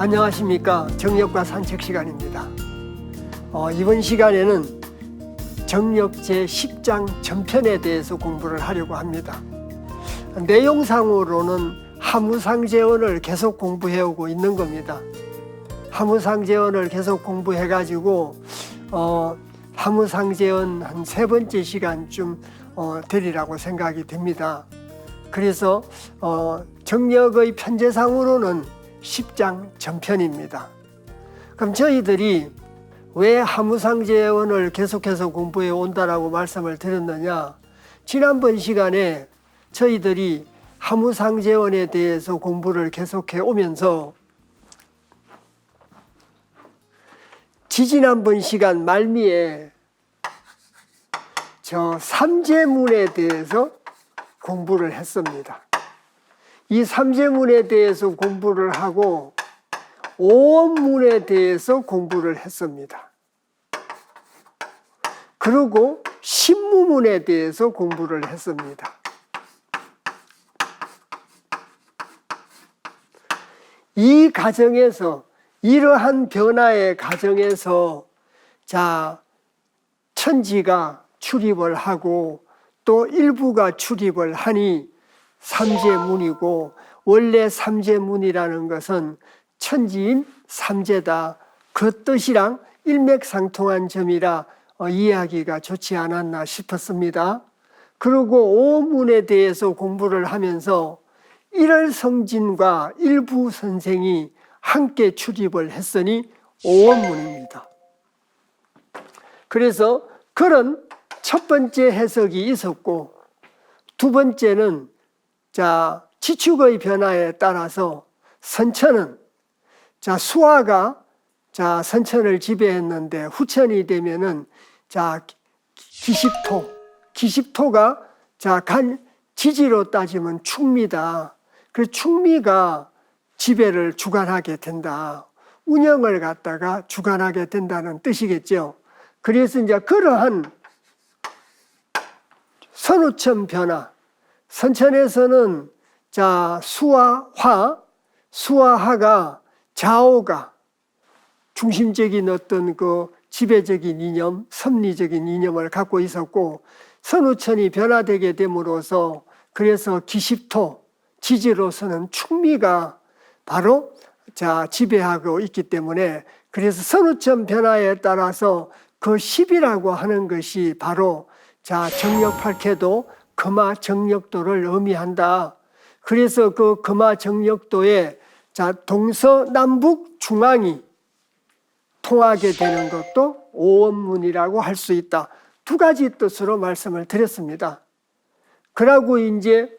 안녕하십니까. 정력과 산책 시간입니다. 이번 시간에는 정력 제10장 전편에 대해서 공부를 하려고 합니다. 내용상으로는 하무상재언을 계속 공부해오고 있는 겁니다. 하무상재언을 계속 공부해가지고 하무상재언 한 3번째 시간쯤 되리라고 생각이 됩니다. 그래서 정력의 편제상으로는 10장 전편입니다. 그럼 저희들이 왜 하무상재언을 계속해서 공부해 온다라고 말씀을 드렸느냐? 지난번 시간에 저희들이 하무상재언에 대해서 공부를 계속해 오면서 지지난번 시간 말미에 저 삼재문에 대해서 공부를 했습니다. 이 삼재문에 대해서 공부를 하고 오원문에 대해서 공부를 했습니다. 그리고 신무문에 대해서 공부를 했습니다. 이 과정에서 이러한 변화의 과정에서 천지가 출입을 하고 또 일부가 출입을 하니 삼재문이고, 원래 삼재문이라는 것은 천지인 삼재다, 그 뜻이랑 일맥상통한 점이라 이해하기가 좋지 않았나 싶었습니다. 그리고 오문에 대해서 공부를 하면서 일월성진과 일부 선생이 함께 출입을 했으니 오원문입니다. 그래서 그런 첫 번째 해석이 있었고, 두 번째는 지축의 변화에 따라서 선천은 수화가 선천을 지배했는데 후천이 되면은 기십토가 지지로 따지면 축미다. 그 축미가 지배를 주관하게 된다. 운영을 갖다가 주관하게 된다는 뜻이겠죠. 그래서 이제 그러한 선후천 변화, 선천에서는 수화화가 좌오가 중심적인 어떤 그 지배적인 이념, 섭리적인 이념을 갖고 있었고, 선후천이 변화되게 됨으로써 그래서 기십토, 지지로서는 축미가 바로 지배하고 있기 때문에, 그래서 선후천 변화에 따라서 그 10이라고 하는 것이 바로 정력팔캐도 금화정력도를 의미한다. 그래서 그 금화정력도에 동서남북 중앙이 통하게 되는 것도 오원문이라고 할 수 있다. 두 가지 뜻으로 말씀을 드렸습니다. 그러고 이제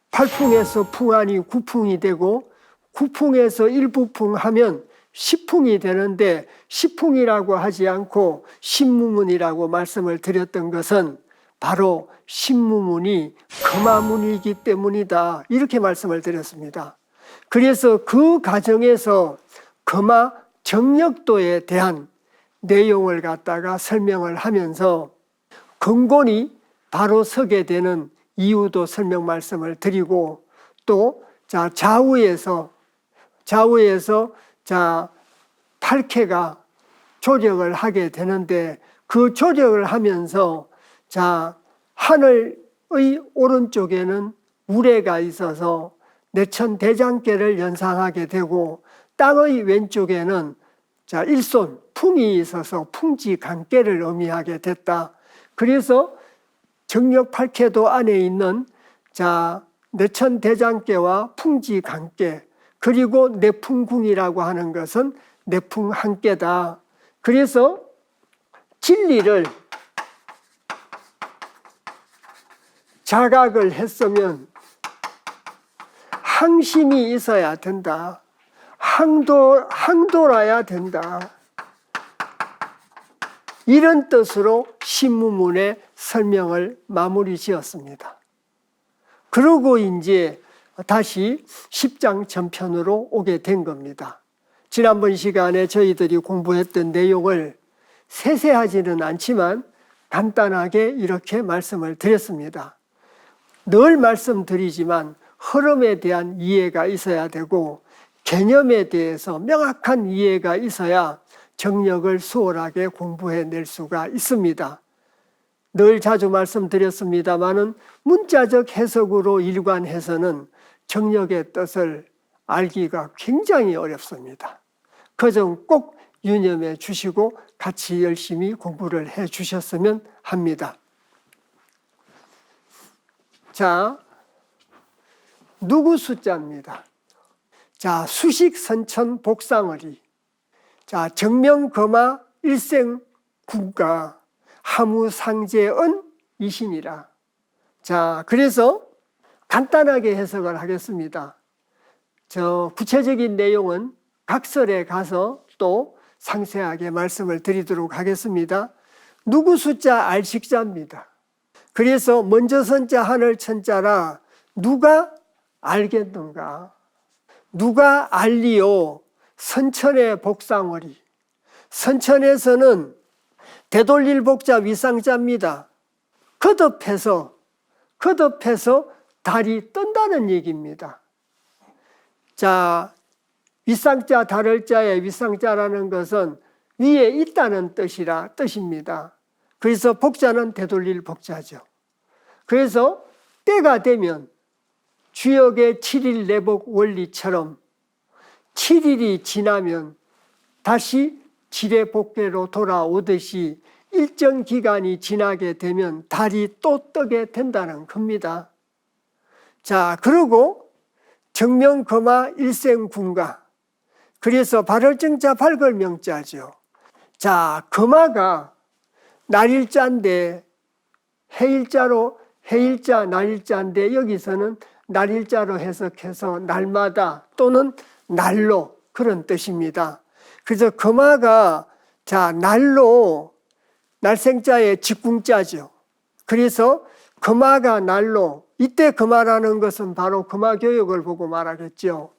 팔풍에서 풍하니 구풍이 되고, 구풍에서 일부풍하면 십풍이 되는데, 십풍이라고 하지 않고 신무문이라고 말씀을 드렸던 것은 바로 신무문이 금화문이기 때문이다, 이렇게 말씀을 드렸습니다. 그래서 그 과정에서 금화 정력도에 대한 내용을 갖다가 설명을 하면서 근본이 바로 서게 되는 이유도 설명 말씀을 드리고, 또 좌우에서 팔캐가 조력을 하게 되는데, 그 조력을 하면서 하늘의 오른쪽에는 우레가 있어서 내천대장계를 연상하게 되고, 땅의 왼쪽에는 일손, 풍이 있어서 풍지간계를 의미하게 됐다. 그래서 정력팔캐도 안에 있는 내천대장계와 풍지간계, 그리고 내풍궁이라고 하는 것은 내풍한계다. 그래서 진리를 자각을 했으면 항심이 있어야 된다. 항돌아야 된다. 이런 뜻으로 신무문의 설명을 마무리 지었습니다. 그리고 이제 다시 10장 전편으로 오게 된 겁니다. 지난번 시간에 저희들이 공부했던 내용을 세세하지는 않지만 간단하게 이렇게 말씀을 드렸습니다. 늘 말씀드리지만 흐름에 대한 이해가 있어야 되고, 개념에 대해서 명확한 이해가 있어야 정력을 수월하게 공부해낼 수가 있습니다. 늘 자주 말씀드렸습니다마는 문자적 해석으로 일관해서는 정력의 뜻을 알기가 굉장히 어렵습니다. 그 점 꼭 유념해 주시고 같이 열심히 공부를 해 주셨으면 합니다. 자, 누구 숫자입니다. 자, 수식 선천 복상어리. 자, 정명거마 일생군가 하무상제언 이신이라. 자, 그래서 간단하게 해석을 하겠습니다. 구체적인 내용은 각설에 가서 또 상세하게 말씀을 드리도록 하겠습니다. 누구 숫자 알식자입니다. 그래서 먼저 선자 하늘 천자라 누가 알겠는가? 누가 알리오? 선천의 복상어리. 선천에서는 되돌릴 복자 위상자입니다. 거듭해서 달이 뜬다는 얘기입니다. 자, 위상자 다를 자의 위상자라는 것은 위에 있다는 뜻입니다. 그래서 복자는 되돌릴 복자죠. 그래서 때가 되면 주역의 7일 내복 원리처럼 7일이 지나면 다시 지례복계로 돌아오듯이 일정 기간이 지나게 되면 달이 또 뜨게 된다는 겁니다. 자, 그리고 정명거마 일생군가. 그래서 발월정자 발걸명자죠. 자, 거마가 날일자인데 해일자 날일자인데 여기서는 날일자로 해석해서 날마다 또는 날로 그런 뜻입니다. 그래서 거마가 자 날로 날생자의 직궁자죠. 그래서 거마가 날로 이때 거마라는 것은 바로 거마교역을 보고 말하겠죠.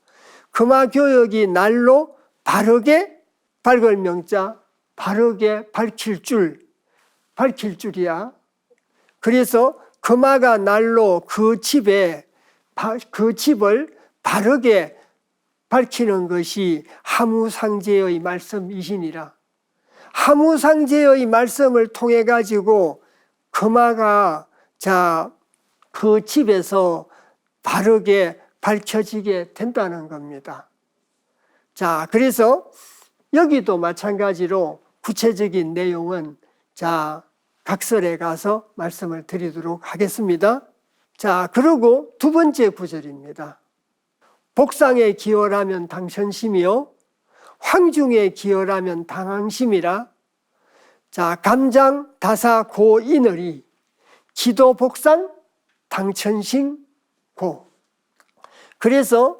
거마교역이 날로 바르게 발걸명자 바르게 밝힐 줄이야. 그래서 거마가 날로 그 집을 바르게 밝히는 것이 하무상제의 말씀이시니라. 하무상제의 말씀을 통해 가지고 거마가 그 집에서 바르게 밝혀지게 된다는 겁니다. 자, 그래서 여기도 마찬가지로 구체적인 내용은 각설에 가서 말씀을 드리도록 하겠습니다. 자, 그리고 두 번째 구절입니다. 복상에 기월하면 당천심이요 황중에 기월하면 당항심이라. 자, 감장 다사 고인을이 기도 복상 당천심 고. 그래서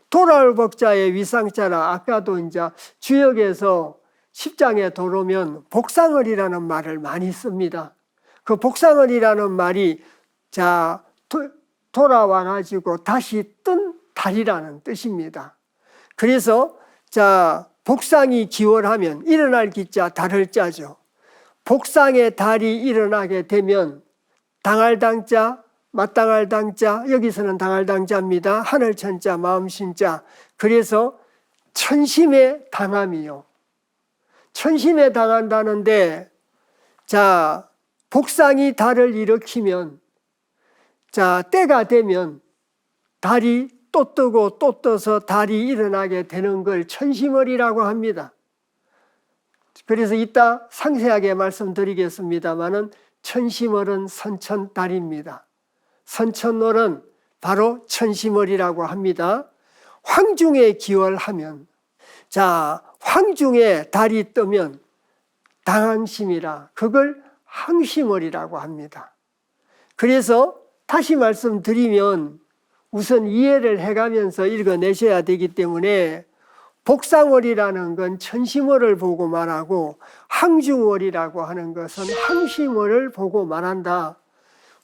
돌아올 복자의 위상자라 아까도 이제 주역에서 10장에 들어오면 복상을이라는 말을 많이 씁니다. 그 복상을이라는 말이 돌아와 가지고 다시 뜬 달이라는 뜻입니다. 그래서 복상이 기월하면 일어날 기자 달을 자죠. 복상의 달이 일어나게 되면 당할 당자 마땅할 당자 여기서는 당할 당자입니다. 하늘 천자 마음 신자. 그래서 천심에 당함이요. 천심에 당한다는데 복상이 달을 일으키면 때가 되면 달이 또 뜨고 또 떠서 달이 일어나게 되는 걸 천심월이라고 합니다. 그래서 이따 상세하게 말씀드리겠습니다마는 천심월은 선천달입니다. 선천월은 바로 천심월이라고 합니다. 황중에 기월하면 황중에 달이 뜨면 당항심이라 그걸 항심월이라고 합니다. 그래서 다시 말씀드리면 우선 이해를 해가면서 읽어내셔야 되기 때문에 복상월이라는 건 천심월을 보고 말하고 항중월이라고 하는 것은 항심월을 보고 말한다.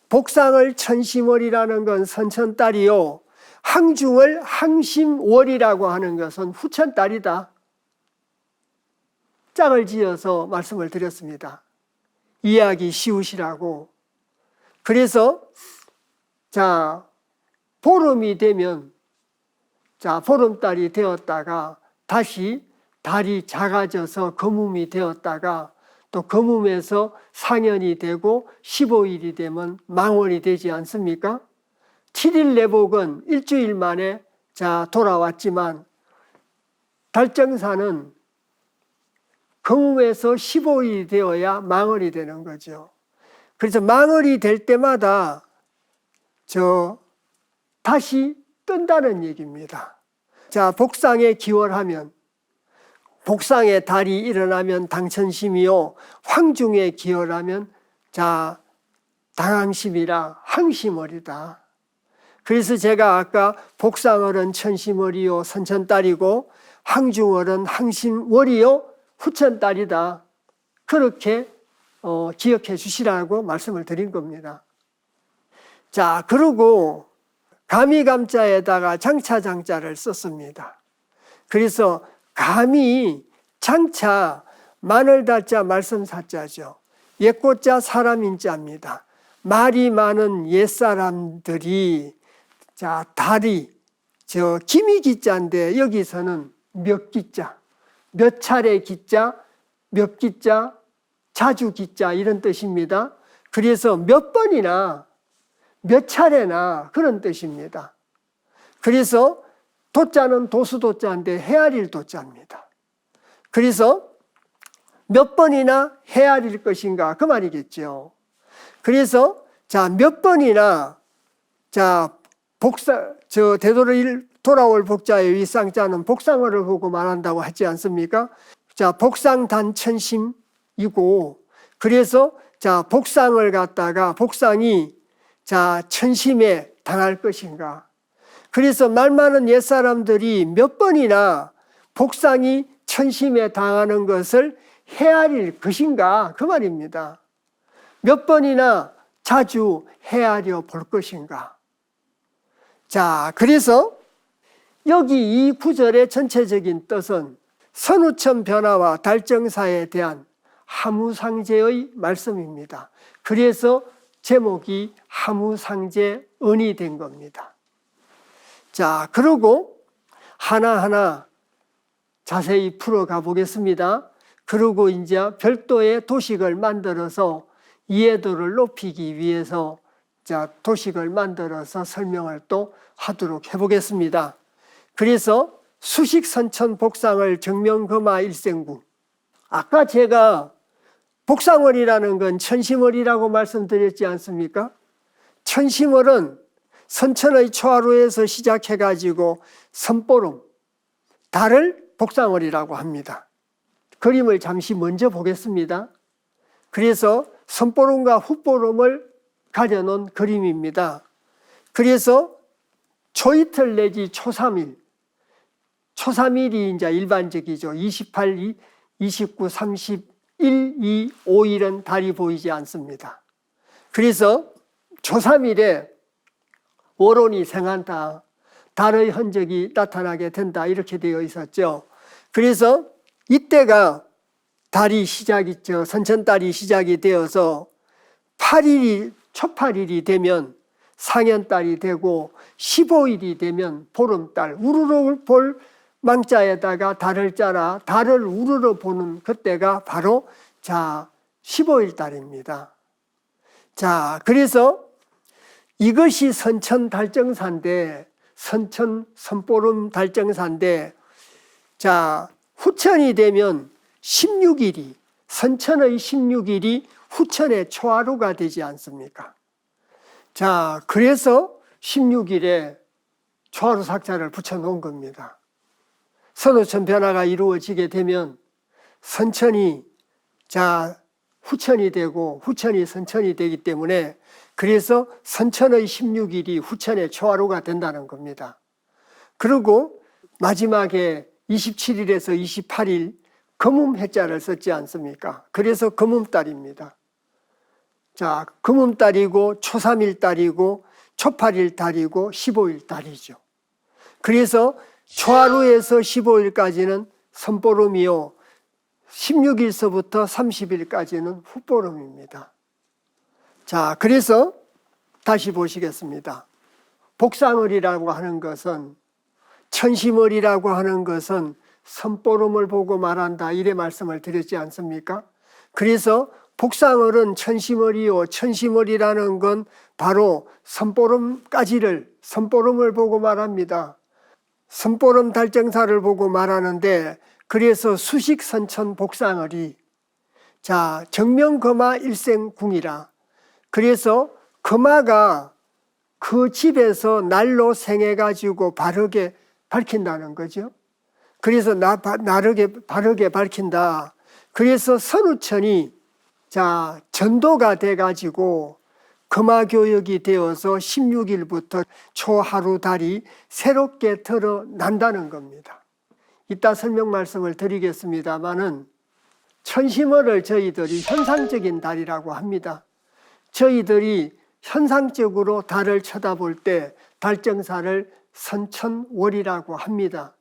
복상을 천심월이라는 건 선천달이요. 항중을 항심월이라고 하는 것은 후천달이다. 짝을 지어서 말씀을 드렸습니다. 이해하기 쉬우시라고. 그래서 보름이 되면 자, 보름달이 되었다가 다시 달이 작아져서 거뭅이 되었다가 또 거뭅에서 상현이 되고 15일이 되면 망월이 되지 않습니까? 7일 내복은 일주일 만에 자 돌아왔지만 달정사는 거뭅에서 15일이 되어야 망월이 되는 거죠. 그래서 망월이 될 때마다 다시 뜬다는 얘기입니다. 자, 복상에 기월하면, 복상에 달이 일어나면 당천심이요, 황중에 기월하면 자 당항심이라 항심월이다. 그래서 제가 아까 복상월은 천심월이요 선천달이고 항중월은 항심월이요 후천달이다. 그렇게 기억해 주시라고 말씀을 드린 겁니다. 자, 그리고 가미감자에다가 장차장자를 썼습니다. 그래서 감이 장차 마늘달자 말씀사자죠. 옛꽃자 사람인자입니다. 말이 많은 옛사람들이 자 달이 기미기자인데 여기서는 몇 기자, 몇 차례 기자, 몇 기자, 자주 기자 이런 뜻입니다. 그래서 몇 번이나 몇 차례나 그런 뜻입니다. 그래서 도자는 도수도자인데 헤아릴 도자입니다. 그래서 몇 번이나 헤아릴 것인가 그 말이겠죠. 그래서 자 몇 번이나 자 돌아올 복자의 위상자는 복상어를 보고 말한다고 하지 않습니까? 자 복상단천심이고 그래서 자 복상을 갖다가 복상이 자 천심에 당할 것인가. 그래서 말 많은 옛사람들이 몇 번이나 복상이 천심에 당하는 것을 헤아릴 것인가 그 말입니다. 몇 번이나 자주 헤아려 볼 것인가. 자, 그래서 여기 이 구절의 전체적인 뜻은 선우천 변화와 달정사에 대한 하무상제의 말씀입니다. 그래서 제목이 하무상제언이 된 겁니다. 자, 그리고 하나하나 자세히 풀어가 보겠습니다. 그리고 이제 별도의 도식을 만들어서 이해도를 높이기 위해서 자, 도식을 만들어서 설명을 또 하도록 해보겠습니다. 그래서 수식선천 복상을 정명금화 일생구. 아까 제가 복상월이라는 건 천심월이라고 말씀드렸지 않습니까? 천심월은 선천의 초하루에서 시작해가지고 선보름, 달을 복상월이라고 합니다. 그림을 잠시 먼저 보겠습니다. 그래서 선보름과 훗보름을 가려놓은 그림입니다. 그래서 초이틀 내지 초3일, 초3일이 이제 일반적이죠. 28, 29, 31, 2, 5일은 달이 보이지 않습니다. 그래서 초3일에 월혼이 생한다, 달의 흔적이 나타나게 된다 이렇게 되어 있었죠. 그래서 이때가 달이 시작이죠. 선천달이 시작이 되어서 8일이 초8일이 되면 상현달이 되고 15일이 되면 보름달, 우르르 볼 망자에다가 달을 짜라 달을 우르르 보는 그때가 바로 자 15일 달입니다. 자, 그래서 이것이 선천 달정사인데 선천 선보름 달정사인데 자 후천이 되면 16일이 선천의 16일이 후천의 초하루가 되지 않습니까? 자, 그래서 16일에 초하루 삭자를 붙여놓은 겁니다. 선우천 변화가 이루어지게 되면 선천이 자 후천이 되고 후천이 선천이 되기 때문에 그래서 선천의 16일이 후천의 초하루가 된다는 겁니다. 그리고 마지막에 27일에서 28일 거뭅해자를 썼지 않습니까? 그래서 거뭅달입니다. 자, 거뭅달이고 초3일 달이고 초8일 달이고 15일 달이죠. 그래서 초하루에서 15일까지는 선보름이요 16일서부터 30일까지는 훗보름입니다. 자, 그래서 다시 보시겠습니다. 복상월이라고 하는 것은 천시머리라고 하는 것은 선보름을 보고 말한다, 이래 말씀을 드렸지 않습니까? 그래서 복상을은 천시머리요, 천시머리라는 건 바로 선보름을 보고 말합니다. 선보름 달정사를 보고 말하는데, 그래서 수식선천 복상을이 정명거마 일생궁이라. 그래서 거마가 그 집에서 날로 생해가지고 바르게 밝힌다는 거죠. 그래서 바르게 밝힌다. 그래서 선우천이 전도가 돼가지고 금화교역이 되어서 16일부터 초하루 달이 새롭게 드러난다는 겁니다. 이따 설명 말씀을 드리겠습니다마는 천심어를 저희들이 현상적인 달이라고 합니다. 저희들이 현상적으로 달을 쳐다볼 때 달정사를 선천월이라고 합니다.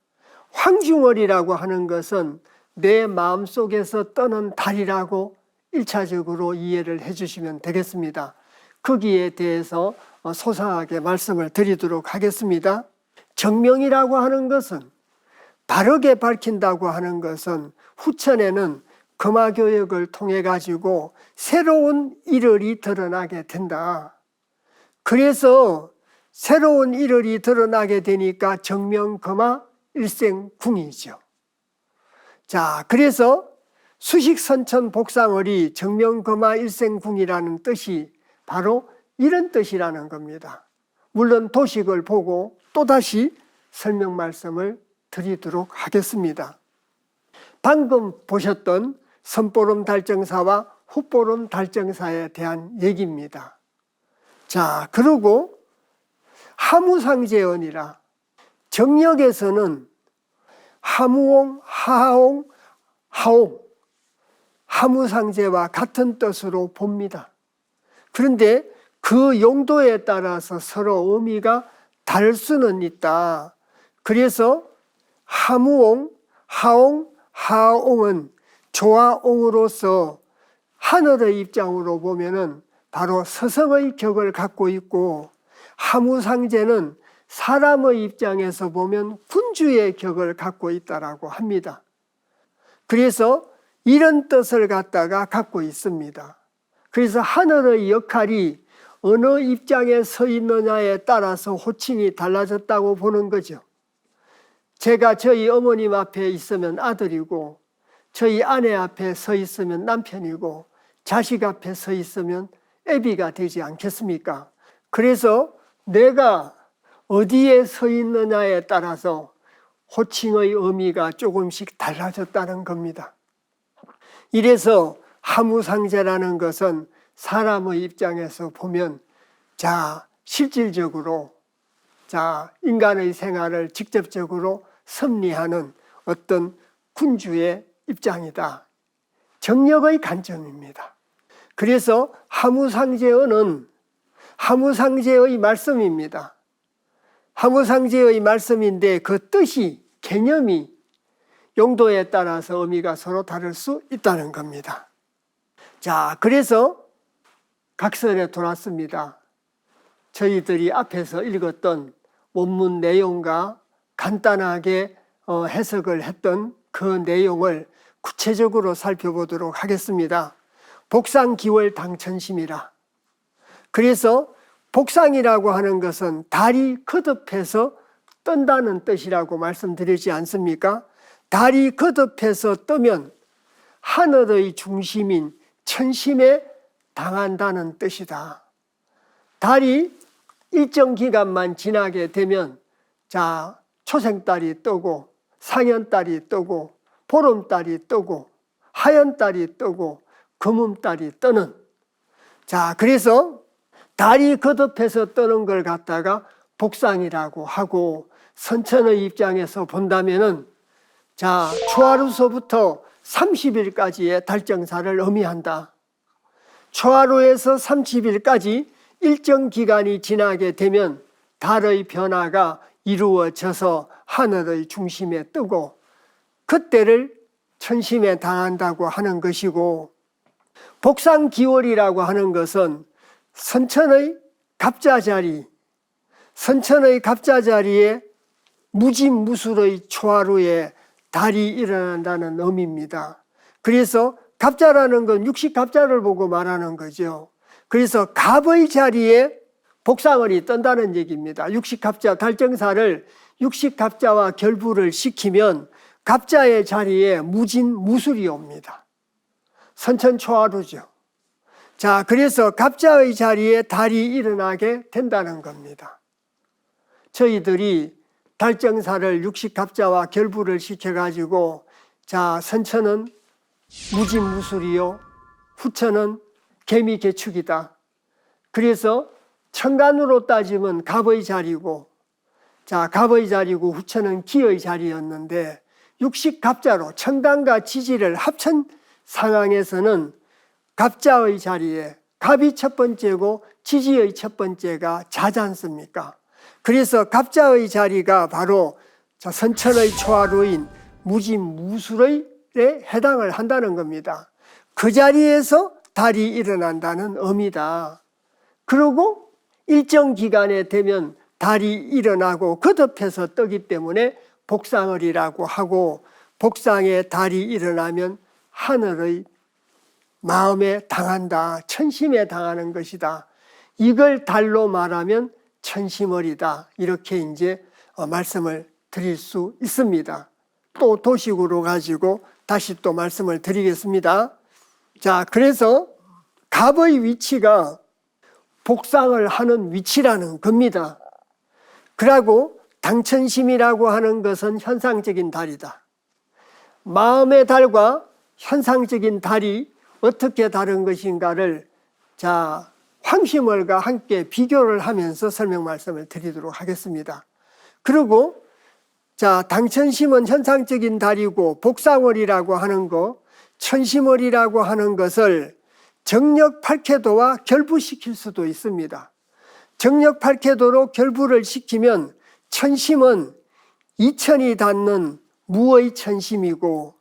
황중월이라고 하는 것은 내 마음속에서 떠는 달이라고 1차적으로 이해를 해주시면 되겠습니다. 거기에 대해서 소상하게 말씀을 드리도록 하겠습니다. 정명이라고 하는 것은, 바르게 밝힌다고 하는 것은 후천에는 금화교역을 통해 가지고 새로운 일월이 드러나게 된다. 그래서 새로운 일월이 드러나게 되니까 정명금화 일생궁이죠. 그래서 수식선천 복상월이 정명금화 일생궁이라는 뜻이 바로 이런 뜻이라는 겁니다. 물론 도식을 보고 또다시 설명 말씀을 드리도록 하겠습니다. 방금 보셨던 선보름 달정사와 후보름 달정사에 대한 얘기입니다. 그리고 하무상제언이라, 정역에서는 하무옹, 하하옹, 하옹, 하무상제와 같은 뜻으로 봅니다. 그런데 그 용도에 따라서 서로 의미가 다를 수는 있다. 그래서 하무옹, 하옹, 하옹은 조화옹으로서 하늘의 입장으로 보면은 바로 서성의 격을 갖고 있고, 하무상제는 사람의 입장에서 보면 군주의 격을 갖고 있다라고 합니다. 그래서 이런 뜻을 갖고 있습니다. 그래서 하늘의 역할이 어느 입장에 서 있느냐에 따라서 호칭이 달라졌다고 보는 거죠. 제가 저희 어머님 앞에 있으면 아들이고, 저희 아내 앞에 서 있으면 남편이고, 자식 앞에 서 있으면 애비가 되지 않겠습니까? 그래서 내가 어디에 서 있느냐에 따라서 호칭의 의미가 조금씩 달라졌다는 겁니다. 이래서 하무상제라는 것은 사람의 입장에서 보면 실질적으로 인간의 생활을 직접적으로 섭리하는 어떤 군주의 입장이다. 정력의 관점입니다. 그래서 하무상제어는 하무상제의 말씀입니다. 하무상제의 말씀인데 그 뜻이, 개념이 용도에 따라서 의미가 서로 다를 수 있다는 겁니다. 그래서 각설에 돌았습니다. 저희들이 앞에서 읽었던 원문 내용과 간단하게 해석을 했던 그 내용을 구체적으로 살펴보도록 하겠습니다. 복상기월 당천심이라. 그래서 복상이라고 하는 것은 달이 거듭해서 뜬다는 뜻이라고 말씀드리지 않습니까? 달이 거듭해서 뜨면 하늘의 중심인 천심에 당한다는 뜻이다. 달이 일정 기간만 지나게 되면 초생달이 뜨고, 상현달이 뜨고, 보름달이 뜨고, 하현달이 뜨고, 금음달이 뜨는, 그래서 달이 거듭해서 뜨는 걸 갖다가 복상이라고 하고, 선천의 입장에서 본다면은 초하루서부터 30일까지의 달정사를 의미한다. 초하루에서 30일까지 일정 기간이 지나게 되면 달의 변화가 이루어져서 하늘의 중심에 뜨고, 그때를 천심에 당한다고 하는 것이고, 복상기월이라고 하는 것은 선천의 갑자자리에 무진무술의 초하루에 달이 일어난다는 의미입니다. 그래서 갑자라는 건 육식갑자를 보고 말하는 거죠. 그래서 갑의 자리에 복상을이 뜬다는 얘기입니다. 육식갑자, 달정사를 육식갑자와 결부를 시키면 갑자의 자리에 무진무술이 옵니다. 선천초하루죠. 자, 그래서 갑자의 자리에 달이 일어나게 된다는 겁니다. 저희들이 달정사를 육식갑자와 결부를 시켜가지고, 자, 선천은 무진무술이요, 후천은 개미개축이다. 그래서 천간으로 따지면 갑의 자리고, 자, 갑의 자리고 후천은 기의 자리였는데, 육식갑자로 천간과 지지를 합친 상황에서는 갑자의 자리에 갑이 첫 번째고 지지의 첫 번째가 자지 않습니까? 그래서 갑자의 자리가 바로 선천의 초하루인 무진무술에 해당을 한다는 겁니다. 그 자리에서 달이 일어난다는 의미다. 그리고 일정 기간에 되면 달이 일어나고 거듭해서 뜨기 때문에 복상을이라고 하고, 복상에 달이 일어나면 하늘의 마음에 당한다, 천심에 당하는 것이다. 이걸 달로 말하면 천심월이다. 이렇게 이제 말씀을 드릴 수 있습니다. 또 도식으로 가지고 다시 또 말씀을 드리겠습니다. 자, 그래서 갑의 위치가 복상을 하는 위치라는 겁니다. 그리고 당천심이라고 하는 것은 현상적인 달이다. 마음의 달과 현상적인 달이 어떻게 다른 것인가를, 자, 황심월과 함께 비교를 하면서 설명 말씀을 드리도록 하겠습니다. 그리고 자, 당천심은 현상적인 달이고 복상월이라고 하는 것, 천심월이라고 하는 것을 정력 8쾌도와 결부시킬 수도 있습니다. 정력 8쾌도로 결부를 시키면 천심은 이천이 닿는 무의 천심이고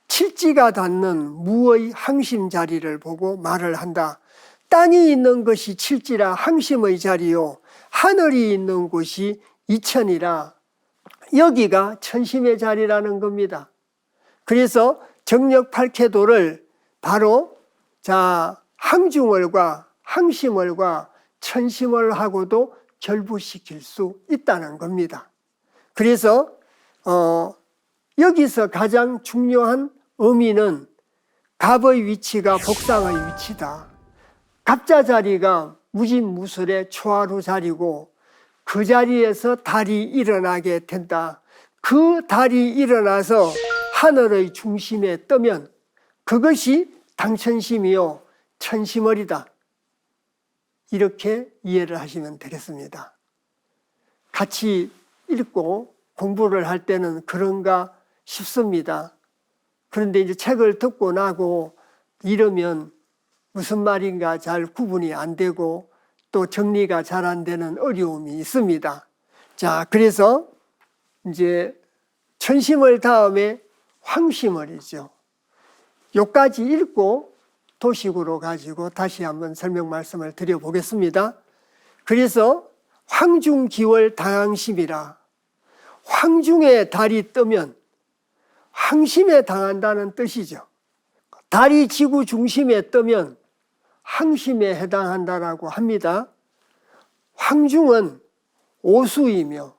칠지가 닿는 무의 항심 자리를 보고 말을 한다. 땅이 있는 것이 칠지라 항심의 자리요, 하늘이 있는 곳이 이천이라 여기가 천심의 자리라는 겁니다. 그래서 정력 8쾌도를 바로 자, 항중월과 항심월과 천심월하고도 결부시킬 수 있다는 겁니다. 그래서 여기서 가장 중요한 의미는 갑의 위치가 복상의 위치다. 갑자 자리가 무진무술의 초하루 자리고 그 자리에서 달이 일어나게 된다. 그 달이 일어나서 하늘의 중심에 뜨면 그것이 당천심이요 천심월이다. 이렇게 이해를 하시면 되겠습니다. 같이 읽고 공부를 할 때는 그런가 싶습니다. 그런데 이제 책을 듣고 나고 이러면 무슨 말인가 잘 구분이 안 되고 또 정리가 잘 안 되는 어려움이 있습니다. 자, 그래서 이제 천심월 다음에 황심월이죠. 요까지 읽고 도식으로 가지고 다시 한번 설명 말씀을 드려보겠습니다. 그래서 황중기월 당항심이라, 황중에 달이 뜨면 항심에 당한다는 뜻이죠. 달이 지구 중심에 뜨면 항심에 해당한다라고 합니다. 황중은 오수이며,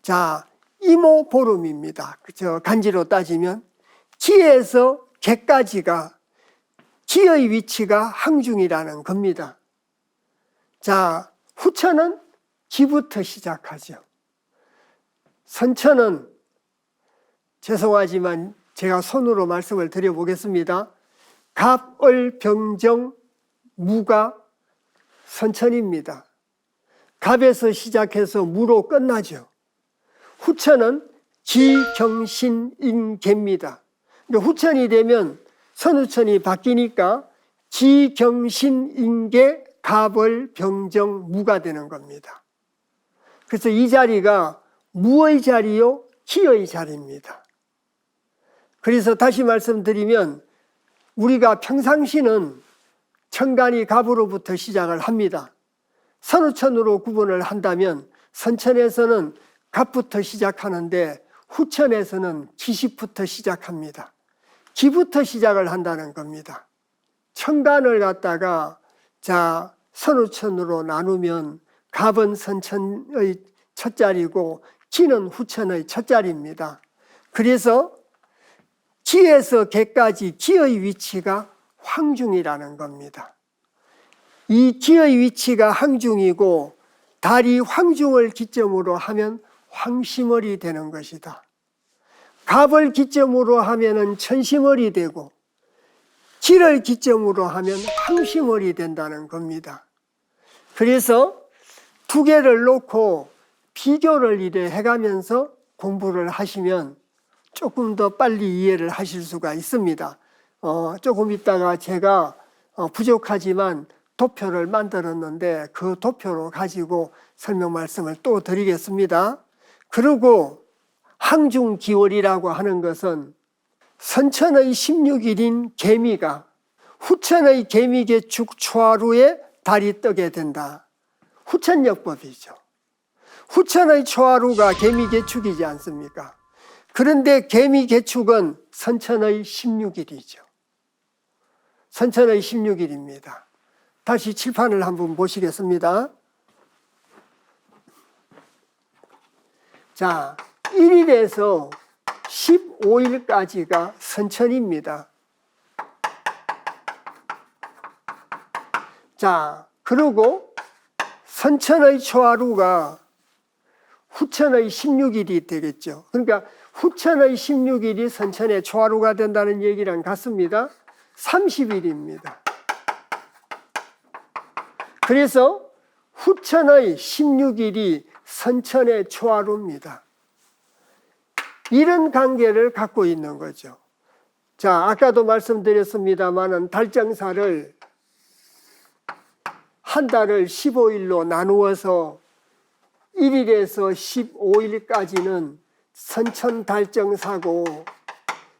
자, 이모보름입니다. 그죠? 간지로 따지면 기에서 개까지가 기의 위치가 항중이라는 겁니다. 자, 후천은 기부터 시작하죠. 선천은 죄송하지만 제가 손으로 말씀을 드려보겠습니다. 갑, 을, 병정, 무가 선천입니다. 갑에서 시작해서 무로 끝나죠. 후천은 기, 경, 신, 인, 개입니다. 후천이 되면 선후천이 바뀌니까 기, 경, 신, 인, 개, 갑, 을, 병정, 무가 되는 겁니다. 그래서 이 자리가 무의 자리요 기의 자리입니다. 그래서 다시 말씀드리면 우리가 평상시는 천간이 갑으로부터 시작을 합니다. 선후천으로 구분을 한다면 선천에서는 갑부터 시작하는데 후천에서는 기십부터 시작합니다. 기부터 시작을 한다는 겁니다. 천간을 갖다가 선후천으로 나누면 갑은 선천의 첫 자리고 기는 후천의 첫 자리입니다. 그래서 기에서 개까지 기의 위치가 황중이라는 겁니다. 이 기의 위치가 황중이고 달이 황중을 기점으로 하면 황심월이 되는 것이다. 갑을 기점으로 하면 천심월이 되고 기를 기점으로 하면 황심월이 된다는 겁니다. 그래서 두 개를 놓고 비교를 이래 해가면서 공부를 하시면 조금 더 빨리 이해를 하실 수가 있습니다. 조금 있다가 제가 부족하지만 도표를 만들었는데 그 도표로 가지고 설명 말씀을 또 드리겠습니다. 그리고 항중기월이라고 하는 것은 선천의 16일인 개미가 후천의 개미개축 초하루에 달이 뜨게 된다. 후천역법이죠. 후천의 초하루가 개미개축이지 않습니까? 그런데 개미개축은 선천의 16일이죠. 선천의 16일입니다. 다시 칠판을 한번 보시겠습니다. 자, 1일에서 15일까지가 선천입니다. 자, 그리고 선천의 초하루가 후천의 16일이 되겠죠. 그러니까 후천의 16일이 선천의 초하루가 된다는 얘기랑 같습니다. 30일입니다. 그래서 후천의 16일이 선천의 초하루입니다. 이런 관계를 갖고 있는 거죠. 자, 아까도 말씀드렸습니다마는 달정사를 한 달을 15일로 나누어서 1일에서 15일까지는 선천 달정사고,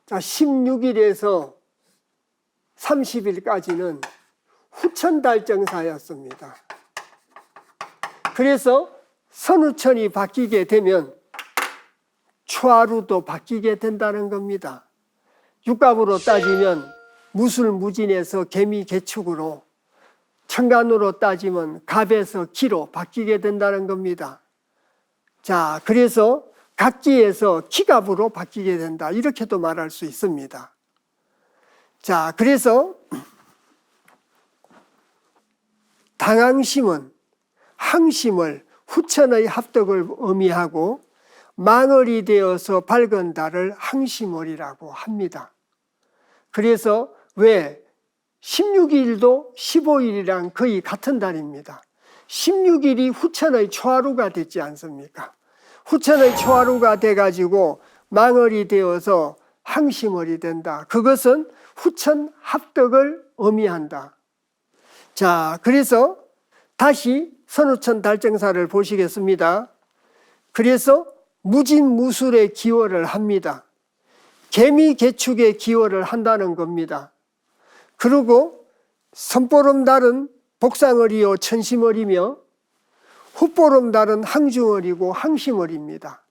자, 16일에서 30일까지는 후천 달정사였습니다. 그래서 선후천이 바뀌게 되면 초하루도 바뀌게 된다는 겁니다. 육갑으로 따지면 무술무진에서 개미개축으로, 천간으로 따지면 갑에서 기로 바뀌게 된다는 겁니다. 자, 그래서 갑기에서 기갑으로 바뀌게 된다, 이렇게도 말할 수 있습니다. 자, 그래서 당항심은 항심을 후천의 합덕을 의미하고 망월이 되어서 밝은 달을 항심월이라고 합니다. 그래서 왜 16일도 15일이랑 거의 같은 달입니다. 16일이 후천의 초하루가 됐지 않습니까? 후천의 초하루가 돼가지고 망월이 되어서 항심월이 된다. 그것은 후천 합덕을 의미한다. 자, 그래서 다시 선후천 달정사를 보시겠습니다. 그래서 무진무술의 기월을 합니다. 개미개축의 기월을 한다는 겁니다. 그리고 선보름달은 복상월이요 천심월이며 훗보름달은 항중월이고 항심월입니다.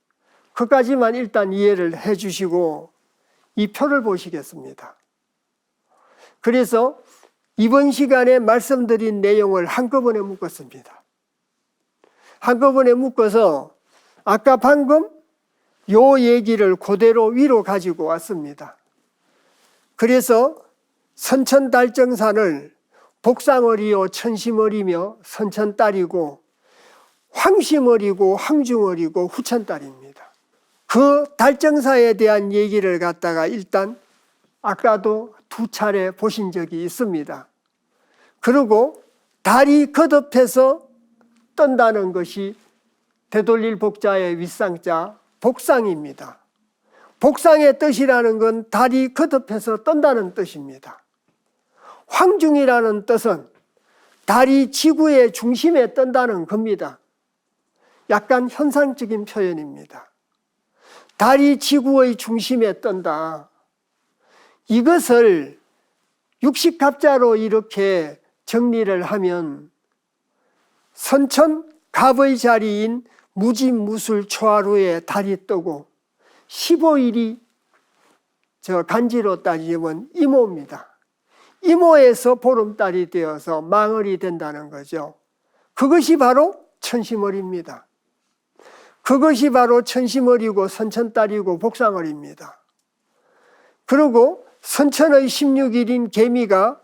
그까지만 일단 이해를 해 주시고 이 표를 보시겠습니다. 그래서 이번 시간에 말씀드린 내용을 한꺼번에 묶었습니다. 한꺼번에 묶어서 아까 방금 요 얘기를 그대로 위로 가지고 왔습니다. 그래서 선천달정산을 복상월이요 천심월이며 선천달이고 황심월이고 항중월이고 후천달입니다. 그 달정사에 대한 얘기를 갖다가 일단 아까도 두 차례 보신 적이 있습니다. 그리고 달이 거듭해서 뜬다는 것이 되돌릴 복자의 윗상자 복상입니다. 복상의 뜻이라는 건 달이 거듭해서 뜬다는 뜻입니다. 황중이라는 뜻은 달이 지구의 중심에 뜬다는 겁니다. 약간 현상적인 표현입니다. 달이 지구의 중심에 뜬다. 이것을 육식갑자로 이렇게 정리를 하면 선천 갑의 자리인 무진무술 초하루에 달이 뜨고 15일이 저 간지로 따지면 이모입니다. 이모에서 보름달이 되어서 망을이 된다는 거죠. 그것이 바로 천심월입니다. 그것이 바로 천심월이고 선천달이고 복상월입니다. 그리고 선천의 16일인 개미가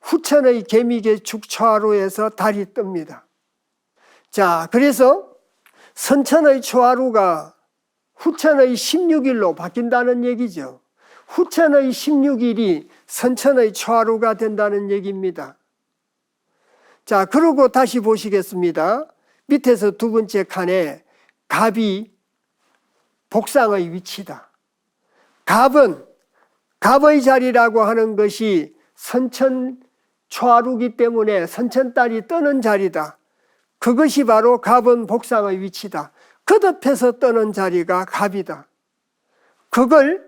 후천의 개미개축 초하루에서 달이 뜹니다. 자, 그래서 선천의 초하루가 후천의 16일로 바뀐다는 얘기죠. 후천의 16일이 선천의 초하루가 된다는 얘기입니다. 자, 그리고 다시 보시겠습니다. 밑에서 두 번째 칸에 갑이 복상의 위치다. 갑의 자리라고 하는 것이 선천 초하루기 때문에 선천달이 뜨는 자리다. 그것이 바로 갑은 복상의 위치다. 거듭해서 뜨는 자리가 갑이다. 그걸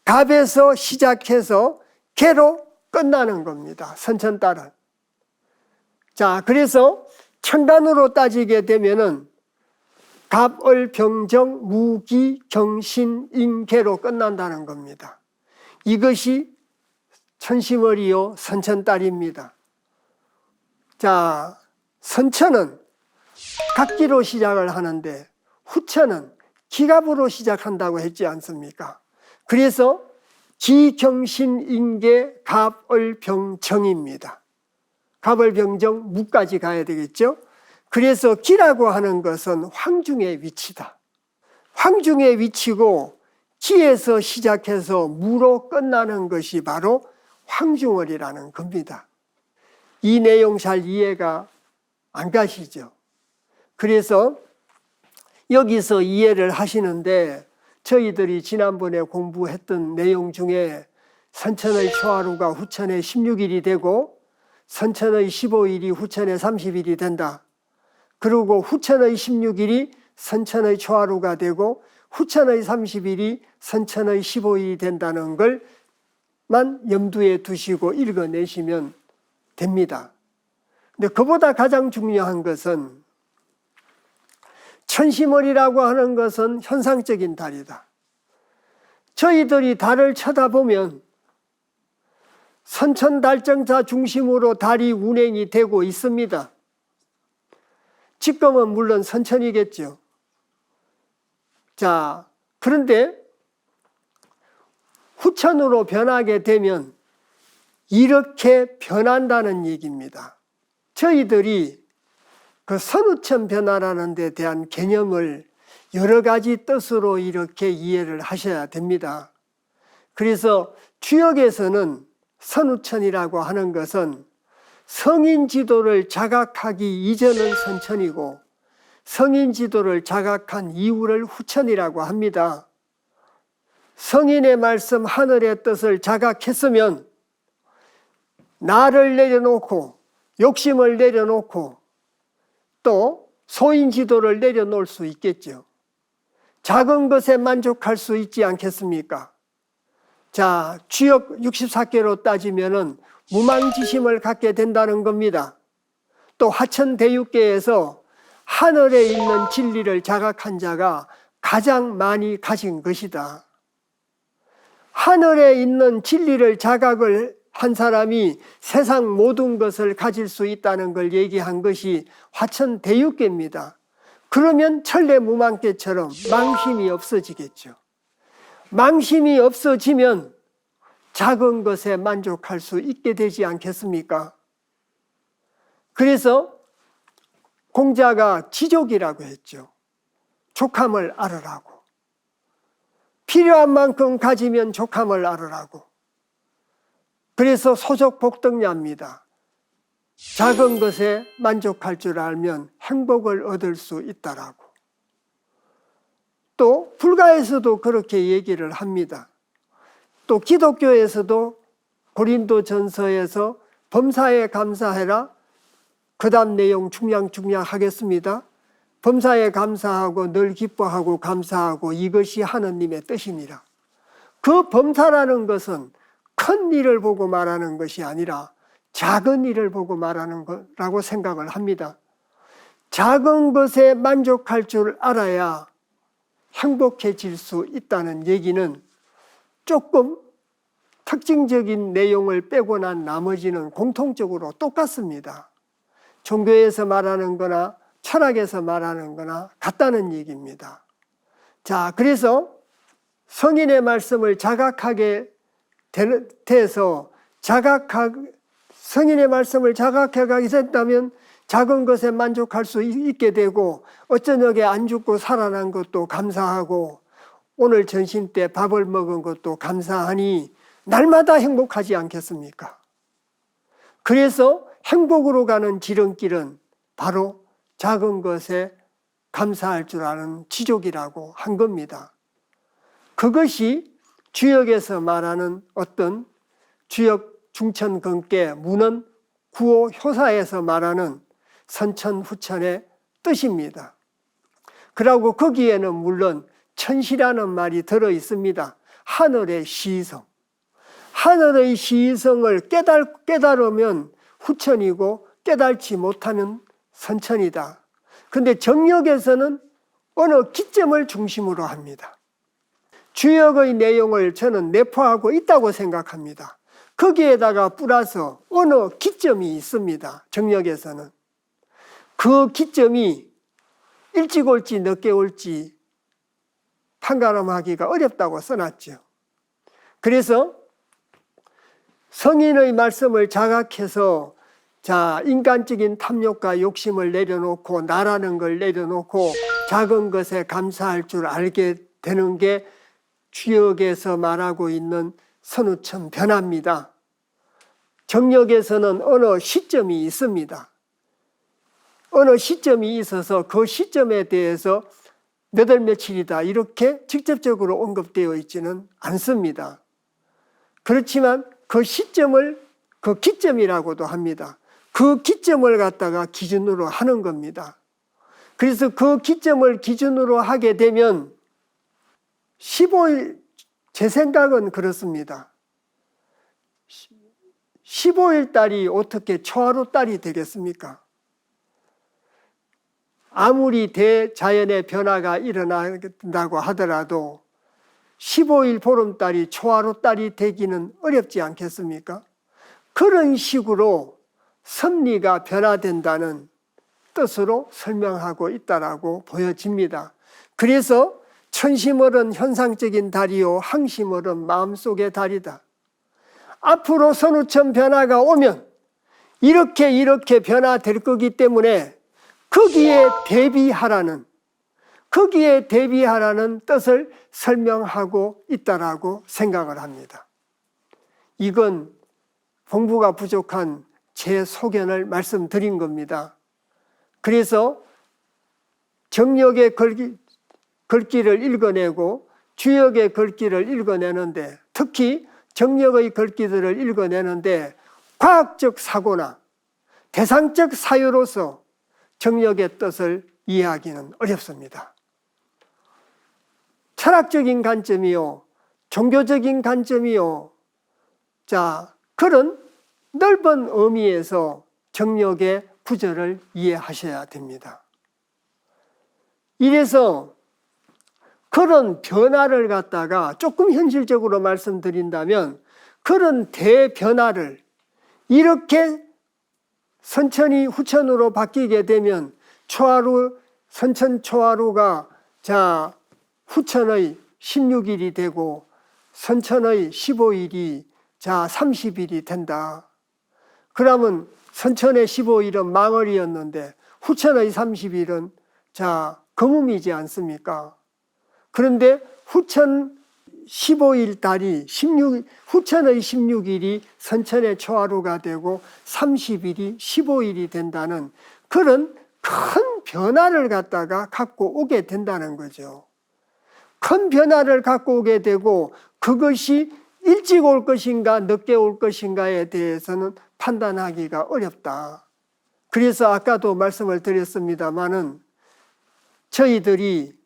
갑에서 시작해서 개로 끝나는 겁니다. 선천달은. 자, 그래서 천간으로 따지게 되면은 갑을 병정 무기 경신 인개로 끝난다는 겁니다. 이것이 천심월이요 선천달입니다. 자, 선천은 갑기로 시작을 하는데 후천은 기갑으로 시작한다고 했지 않습니까? 그래서 기경신인계 갑을병정입니다. 갑을병정 무까지 가야 되겠죠. 그래서 기라고 하는 것은 황중의 위치다. 황중의 위치고 기에서 시작해서 무로 끝나는 것이 바로 황중월이라는 겁니다. 이 내용 잘 이해가 안 가시죠? 그래서 여기서 이해를 하시는데 저희들이 지난번에 공부했던 내용 중에 선천의 초하루가 후천의 16일이 되고 선천의 15일이 후천의 30일이 된다. 그리고 후천의 16일이 선천의 초하루가 되고 후천의 30일이 선천의 15일이 된다는 걸만 염두에 두시고 읽어내시면 됩니다. 근데 그보다 가장 중요한 것은 천심월이라고 하는 것은 현상적인 달이다. 저희들이 달을 쳐다보면 선천달정자 중심으로 달이 운행이 되고 있습니다. 지금은 물론 선천이겠죠. 자, 그런데 후천으로 변하게 되면 이렇게 변한다는 얘기입니다. 저희들이 그 선후천 변화라는 데 대한 개념을 여러 가지 뜻으로 이렇게 이해를 하셔야 됩니다. 그래서 주역에서는 선후천이라고 하는 것은 성인 지도를 자각하기 이전은 선천이고 성인 지도를 자각한 이후를 후천이라고 합니다. 성인의 말씀 하늘의 뜻을 자각했으면 나를 내려놓고 욕심을 내려놓고 또 소인 지도를 내려놓을 수 있겠죠. 작은 것에 만족할 수 있지 않겠습니까? 자, 주역 64개로 따지면은 무망지심을 갖게 된다는 겁니다. 또 화천대육계에서 하늘에 있는 진리를 자각한 자가 가장 많이 가진 것이다. 하늘에 있는 진리를 자각을 한 사람이 세상 모든 것을 가질 수 있다는 걸 얘기한 것이 화천대육계입니다. 그러면 천례무망계처럼 망심이 없어지겠죠. 망심이 없어지면 작은 것에 만족할 수 있게 되지 않겠습니까? 그래서 공자가 지족이라고 했죠. 족함을 알으라고. 필요한 만큼 가지면 족함을 알으라고. 그래서 소족복덕야입니다. 작은 것에 만족할 줄 알면 행복을 얻을 수 있다라고. 또 불가에서도 그렇게 얘기를 합니다. 또 기독교에서도 고린도전서에서 범사에 감사해라. 그 다음 내용 중량 하겠습니다. 범사에 감사하고 늘 기뻐하고 감사하고 이것이 하느님의 뜻이니라. 그 범사라는 것은 큰 일을 보고 말하는 것이 아니라 작은 일을 보고 말하는 거라고 생각을 합니다. 작은 것에 만족할 줄 알아야 행복해질 수 있다는 얘기는 조금 특징적인 내용을 빼고 난 나머지는 공통적으로 똑같습니다. 종교에서 말하는 거나 철학에서 말하는 거나 같다는 얘기입니다. 자, 그래서 성인의 말씀을 자각하게 돼서 성인의 말씀을 자각하게 됐다면 작은 것에 만족할 수 있게 되고 어쩌녁에 안 죽고 살아난 것도 감사하고 오늘 점심 때 밥을 먹은 것도 감사하니 날마다 행복하지 않겠습니까? 그래서 행복으로 가는 지름길은 바로 작은 것에 감사할 줄 아는 지족이라고 한 겁니다. 그것이 주역에서 말하는 어떤 주역 중천근계 문헌 구호 효사에서 말하는 선천후천의 뜻입니다. 그리고 거기에는 물론 천시라는 말이 들어 있습니다. 하늘의 시성. 하늘의 시성을 깨달으면 후천이고 깨달지 못하면 선천이다. 그런데 정역에서는 어느 기점을 중심으로 합니다. 주역의 내용을 저는 내포하고 있다고 생각합니다. 거기에다가 플러스 어느 기점이 있습니다. 정역에서는. 그 기점이 일찍 올지 늦게 올지 판가름하기가 어렵다고 써놨죠. 그래서 성인의 말씀을 자각해서 인간적인 탐욕과 욕심을 내려놓고 나라는 걸 내려놓고 작은 것에 감사할 줄 알게 되는 게 주역에서 말하고 있는 선우천 변화입니다. 정역에서는 어느 시점이 있습니다. 어느 시점이 있어서 그 시점에 대해서 몇 월 며칠이다 이렇게 직접적으로 언급되어 있지는 않습니다. 그렇지만 그 시점을 그 기점이라고도 합니다. 그 기점을 갖다가 기준으로 하는 겁니다. 그래서 그 기점을 기준으로 하게 되면 15일, 제 생각은 그렇습니다. 15일 달이 어떻게 초하루 달이 되겠습니까? 아무리 대자연의 변화가 일어난다고 하더라도 15일 보름달이 초하루 달이 되기는 어렵지 않겠습니까? 그런 식으로 섭리가 변화된다는 뜻으로 설명하고 있다라고 보여집니다. 그래서 천심월은 현상적인 달이요 항심월은 마음속의 달이다. 앞으로 선우천 변화가 오면 이렇게 변화될 거기 때문에 거기에 대비하라는 뜻을 설명하고 있다라고 생각을 합니다. 이건 공부가 부족한 제 소견을 말씀드린 겁니다. 그래서 정역의 글귀를 읽어내고 주역의 글귀를 읽어내는데 특히 정역의 글귀들을 읽어내는데 과학적 사고나 대상적 사유로서 정역의 뜻을 이해하기는 어렵습니다. 철학적인 관점이요, 종교적인 관점이요, 그런 넓은 의미에서 정역의 구절을 이해하셔야 됩니다. 이래서 그런 변화를 갖다가 조금 현실적으로 말씀드린다면 그런 대변화를 이렇게 선천이 후천으로 바뀌게 되면 선천 초하루가 후천의 16일이 되고 선천의 15일이 30일이 된다. 그러면 선천의 15일은 망월이었는데 후천의 30일은 금음이지 않습니까? 그런데 후천 15일 달이 후천의 16일이 선천의 초하루가 되고 30일이 15일이 된다는 그런 큰 변화를 갖고 오게 된다는 거죠. 큰 변화를 갖고 오게 되고 그것이 일찍 올 것인가 늦게 올 것인가에 대해서는 판단하기가 어렵다. 그래서 아까도 말씀을 드렸습니다마는 저희들이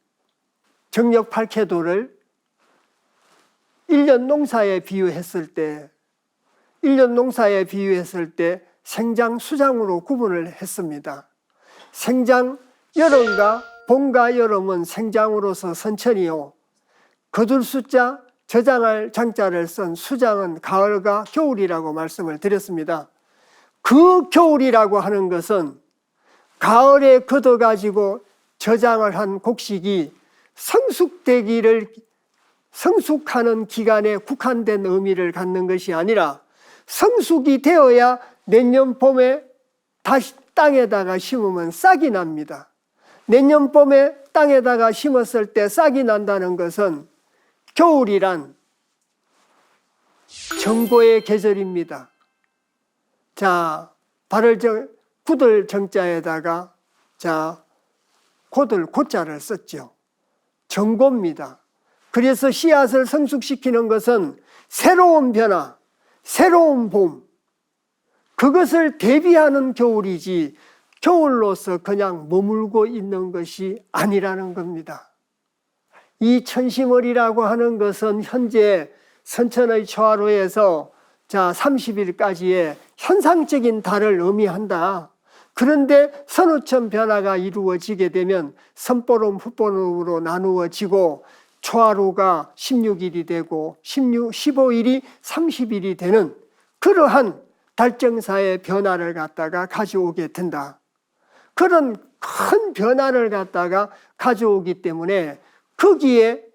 정역 8계도를 1년 농사에 비유했을 때 생장, 수장으로 구분을 했습니다. 생장 여름과 봄과 여름은 생장으로서 선천이요. 거둘 숫자 저장할 장자를 쓴 수장은 가을과 겨울이라고 말씀을 드렸습니다. 그 겨울이라고 하는 것은 가을에 걷어가지고 저장을 한 곡식이 성숙하는 기간에 국한된 의미를 갖는 것이 아니라 성숙이 되어야 내년 봄에 다시 땅에다가 심으면 싹이 납니다. 내년 봄에 땅에다가 심었을 때 싹이 난다는 것은 겨울이란 정고의 계절입니다. 자, 굳을 정자에다가 곧을 고자를 썼죠. 정고입니다. 그래서 씨앗을 성숙시키는 것은 새로운 변화, 새로운 봄, 그것을 대비하는 겨울이지 겨울로서 그냥 머물고 있는 것이 아니라는 겁니다. 이 천심월이라고 하는 것은 현재 선천의 초하루에서 30일까지의 현상적인 달을 의미한다. 그런데 선우천 변화가 이루어지게 되면 선보름, 풋보름으로 나누어지고 초하루가 16일이 되고 15일이 30일이 되는 그러한 달정사의 변화를 갖다가 가져오게 된다. 그런 큰 변화를 갖다가 가져오기 때문에 거기에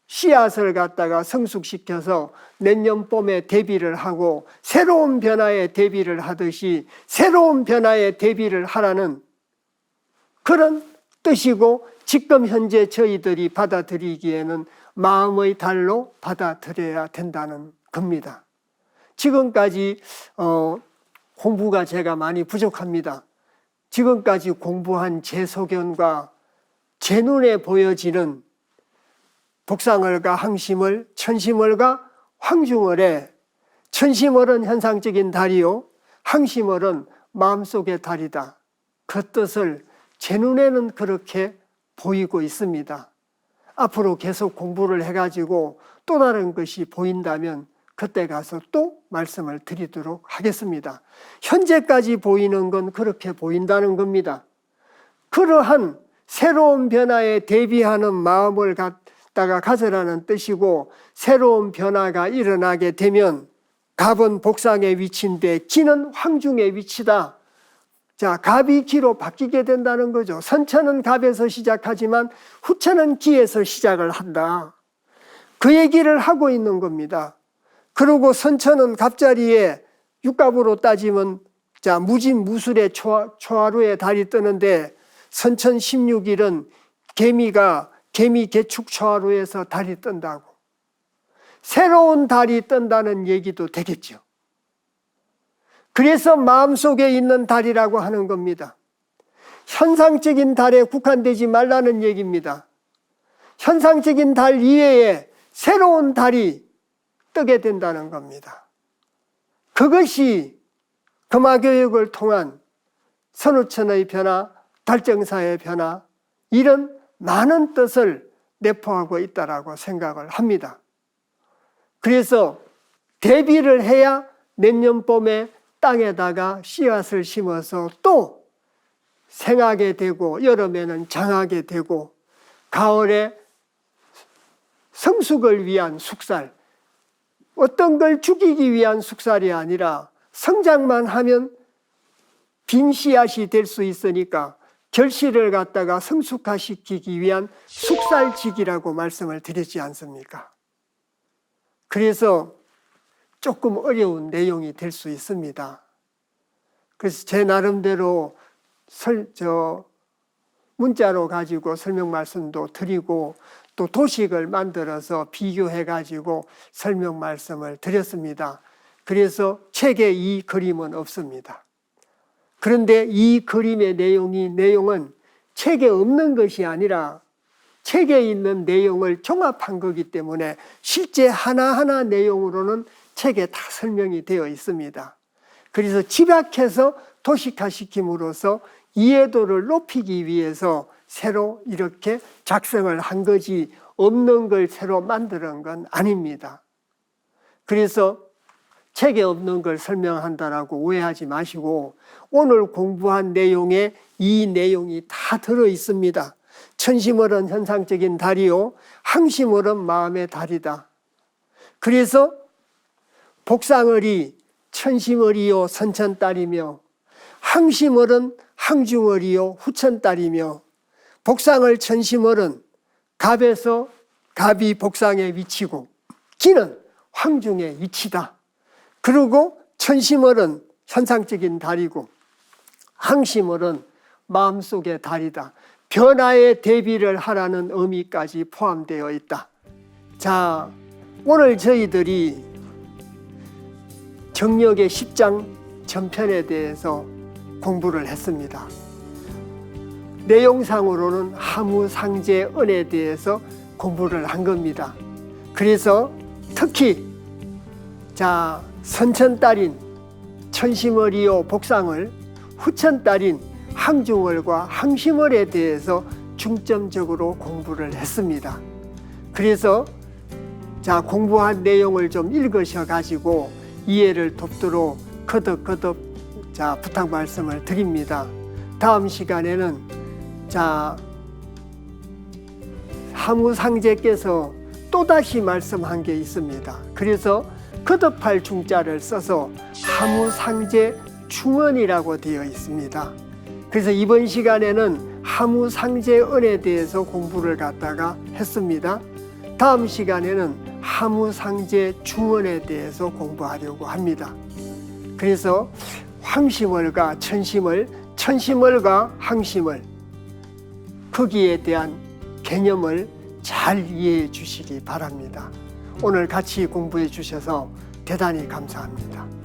씨앗을 갖다가 성숙시켜서 내년 봄에 대비를 하고 새로운 변화에 대비를 하듯이 새로운 변화에 대비를 하라는 그런 뜻이고, 지금 현재 저희들이 받아들이기에는 마음의 달로 받아들여야 된다는 겁니다. 지금까지 공부가 제가 많이 부족합니다. 지금까지 공부한 제 소견과 제 눈에 보여지는 복상월과 항심월, 천심월과 황중월에 천심월은 현상적인 달이요, 항심월은 마음속의 달이다. 그 뜻을 제 눈에는 그렇게 보이고 있습니다. 앞으로 계속 공부를 해가지고 또 다른 것이 보인다면 그때 가서 또 말씀을 드리도록 하겠습니다. 현재까지 보이는 건 그렇게 보인다는 겁니다. 그러한 새로운 변화에 대비하는 마음을 갖다가 가져라는 뜻이고, 새로운 변화가 일어나게 되면 갑은 복상의 위치인데 기는 황중의 위치다. 갑이 기로 바뀌게 된다는 거죠. 선천은 갑에서 시작하지만 후천은 기에서 시작을 한다. 그 얘기를 하고 있는 겁니다. 그리고 선천은 갑자리에 육갑으로 따지면 무진 무술의 초하루에 달이 뜨는데 선천 16일은 개미 개축 초하루에서 달이 뜬다고. 새로운 달이 뜬다는 얘기도 되겠죠. 그래서 마음속에 있는 달이라고 하는 겁니다. 현상적인 달에 국한되지 말라는 얘기입니다. 현상적인 달 이외에 새로운 달이 뜨게 된다는 겁니다. 그것이 금화교육을 통한 선우천의 변화, 달정사의 변화, 이런 많은 뜻을 내포하고 있다고 생각을 합니다. 그래서 대비를 해야 내년 봄에 땅에다가 씨앗을 심어서 또 생하게 되고, 여름에는 장하게 되고, 가을에 성숙을 위한 숙살, 어떤 걸 죽이기 위한 숙살이 아니라 성장만 하면 빈 씨앗이 될 수 있으니까 결실을 갖다가 성숙화시키기 위한 숙살직이라고 말씀을 드렸지 않습니까? 그래서 조금 어려운 내용이 될 수 있습니다. 그래서 제 나름대로 문자로 가지고 설명 말씀도 드리고, 또 도식을 만들어서 비교해 가지고 설명 말씀을 드렸습니다. 그래서 책에 이 그림은 없습니다. 그런데 이 그림의 내용은 책에 없는 것이 아니라 책에 있는 내용을 종합한 거기 때문에 실제 하나하나 내용으로는 책에 다 설명이 되어 있습니다. 그래서 집약해서 도식화시킴으로써 이해도를 높이기 위해서 새로 이렇게 작성을 한 거지, 없는 걸 새로 만드는 건 아닙니다. 그래서 책에 없는 걸 설명한다라고 오해하지 마시고 오늘 공부한 내용에 이 내용이 다 들어 있습니다. 천심을은 현상적인 달이요 항심을은 마음의 달이다. 그래서 복상을이 천심을이요 선천달이며 항심을은 항중을이요 후천달이며 복상을 천심을은 갑에서 갑이 복상에 위치고 기는 황중에 위치다. 그리고 천심을은 현상적인 달이고 항심을은 마음속의 달이다. 변화에 대비를 하라는 의미까지 포함되어 있다. 자, 오늘 저희들이 정력의 10장 전편에 대해서 공부를 했습니다. 내용상으로는 하무상제 은에 대해서 공부를 한 겁니다. 그래서 특히 자, 선천달인 천심을이요 복상을, 후천달인 항중을과 항심을에 대해서 중점적으로 공부를 했습니다. 그래서 자, 공부한 내용을 좀 읽으셔 가지고 이해를 돕도록 거듭 자, 부탁 말씀을 드립니다. 다음 시간에는 자, 하무상제께서 또다시 말씀한 게 있습니다. 그래서 거듭할 중자를 써서 하무상제 충언이라고 되어 있습니다. 그래서 이번 시간에는 하무상제언에 대해서 공부를 갖다가 했습니다. 다음 시간에는 하무상제 중언에 대해서 공부하려고 합니다. 그래서 황심을과 천심을, 천심을과 항심을 거기에 대한 개념을 잘 이해해 주시기 바랍니다. 오늘 같이 공부해 주셔서 대단히 감사합니다.